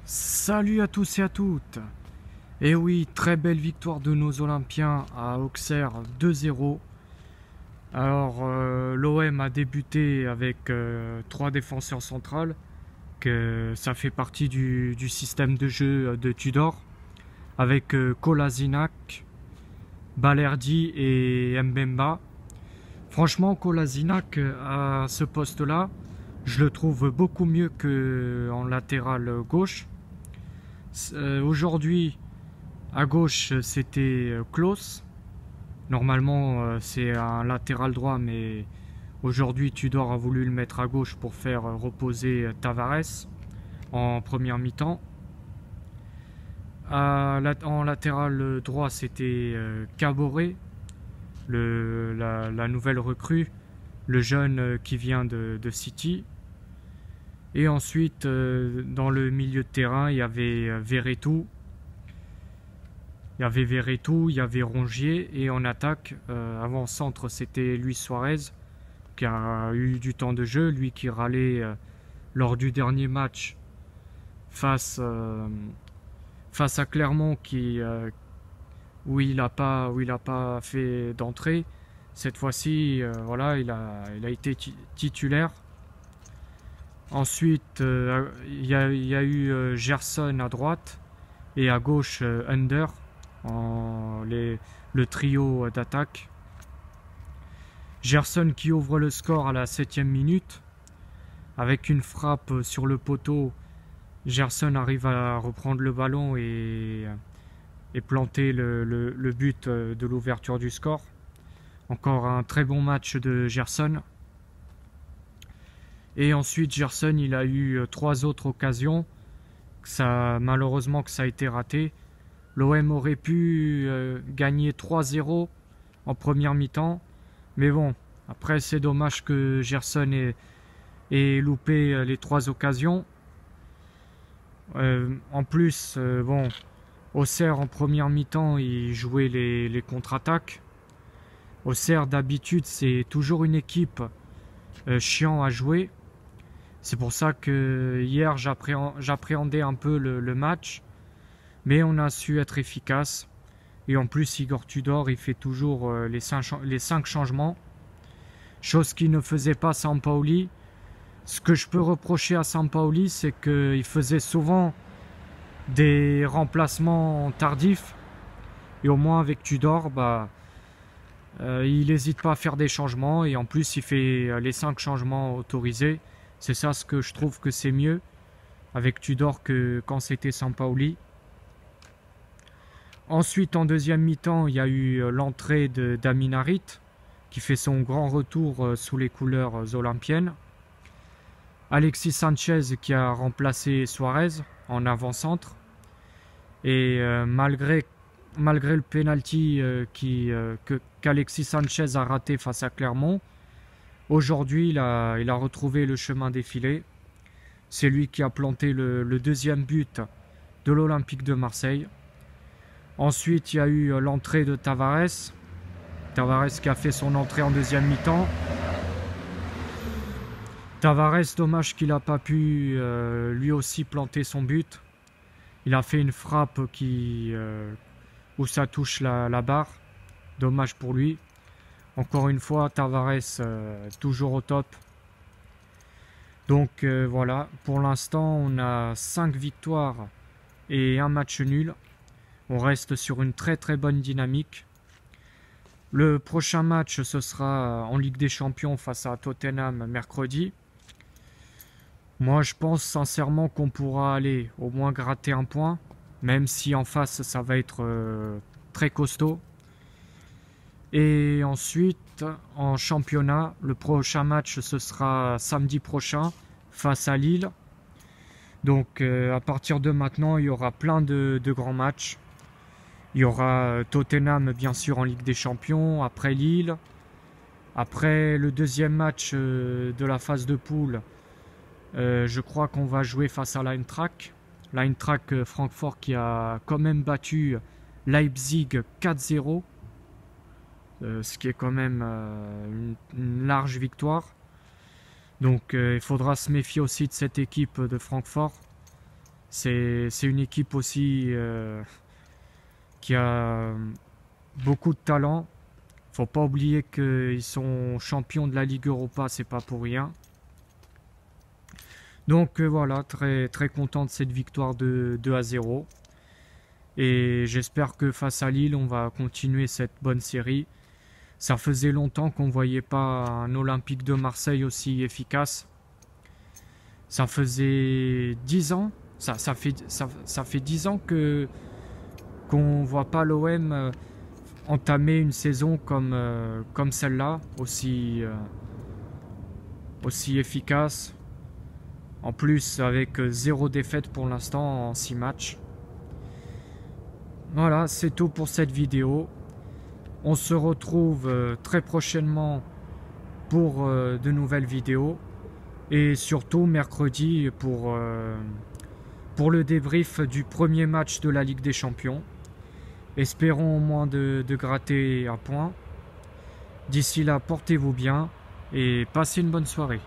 Salut à tous et à toutes. Et oui, très belle victoire de nos Olympiens à Auxerre 2-0. Alors l'OM a débuté avec trois défenseurs centrales, que ça fait partie du système de jeu de Tudor, avec Kolasinac, Balerdi et Mbemba. Franchement, Kolasinac à ce poste-là, je le trouve beaucoup mieux qu'en latéral gauche. Aujourd'hui, à gauche, c'était Klose. Normalement, c'est un latéral droit, mais aujourd'hui, Tudor a voulu le mettre à gauche pour faire reposer Tavares en première mi-temps. En latéral droit, c'était Caboret, la nouvelle recrue, le jeune qui vient de City. Et ensuite, dans le milieu de terrain, il y avait Verretou. Il y avait Rongier. Et en attaque, avant-centre, c'était Luis Suarez, qui a eu du temps de jeu. Lui qui râlait lors du dernier match face à Clermont, où il n'a pas fait d'entrée. Cette fois-ci, voilà, il a été titulaire. Ensuite, il y a eu Gerson à droite et à gauche Under, le trio d'attaque. Gerson qui ouvre le score à la 7e minute. Avec une frappe sur le poteau, Gerson arrive à reprendre le ballon et planter le but de l'ouverture du score. Encore un très bon match de Gerson. Et ensuite, Gerson, il a eu trois autres occasions. Malheureusement, que ça a été raté. L'OM aurait pu gagner 3-0 en première mi-temps. Mais bon, après, c'est dommage que Gerson ait loupé les trois occasions. En plus, bon, Auxerre, en première mi-temps, il jouait les contre-attaques. Auxerre, d'habitude, c'est toujours une équipe chiant à jouer. C'est pour ça que hier j'appréhendais un peu le match, mais on a su être efficace. Et en plus, Igor Tudor, il fait toujours les 5 changements, chose qu'il ne faisait pas Sampaoli. Ce que je peux reprocher à Sampaoli, c'est qu'il faisait souvent des remplacements tardifs. Et au moins avec Tudor, il n'hésite pas à faire des changements. Et en plus, il fait les 5 changements autorisés. C'est ça ce que je trouve que c'est mieux avec Tudor que quand c'était Sampaoli. Ensuite, en deuxième mi-temps, il y a eu l'entrée d'Amin Harit qui fait son grand retour sous les couleurs olympiennes. Alexis Sanchez qui a remplacé Suarez en avant-centre. Et malgré le penalty qu'Alexis Sanchez a raté face à Clermont, aujourd'hui, il a retrouvé le chemin des filets. C'est lui qui a planté le deuxième but de l'Olympique de Marseille. Ensuite, il y a eu l'entrée de Tavares. Tavares qui a fait son entrée en deuxième mi-temps. Tavares, dommage qu'il n'a pas pu lui aussi planter son but. Il a fait une frappe où ça touche la barre. Dommage pour lui. Encore une fois, Tavares toujours au top. Donc voilà, pour l'instant, on a 5 victoires et un match nul. On reste sur une très très bonne dynamique. Le prochain match, ce sera en Ligue des Champions face à Tottenham mercredi. Moi, je pense sincèrement qu'on pourra aller au moins gratter un point, même si en face, ça va être très costaud. Et ensuite, en championnat, le prochain match, ce sera samedi prochain face à Lille. Donc, à partir de maintenant, il y aura plein de grands matchs. Il y aura Tottenham, bien sûr, en Ligue des Champions, après Lille. Après le deuxième match de la phase de poule, je crois qu'on va jouer face à l'Eintracht. L'Eintracht Francfort qui a quand même battu Leipzig 4-0. Ce qui est quand même une large victoire. Donc il faudra se méfier aussi de cette équipe de Francfort. C'est une équipe aussi qui a beaucoup de talent. Faut pas oublier qu'ils sont champions de la Ligue Europa, c'est pas pour rien. Donc voilà, très, très content de cette victoire de 2-0. Et j'espère que face à Lille, on va continuer cette bonne série. Ça faisait longtemps qu'on ne voyait pas un Olympique de Marseille aussi efficace. Ça faisait 10 ans. Ça fait 10 ans qu'on ne voit pas l'OM entamer une saison comme celle-là, aussi efficace. En plus, avec 0 défaite pour l'instant en 6 matchs. Voilà, c'est tout pour cette vidéo. On se retrouve très prochainement pour de nouvelles vidéos. Et surtout mercredi pour le débrief du premier match de la Ligue des Champions. Espérons au moins de gratter un point. D'ici là, portez-vous bien et passez une bonne soirée.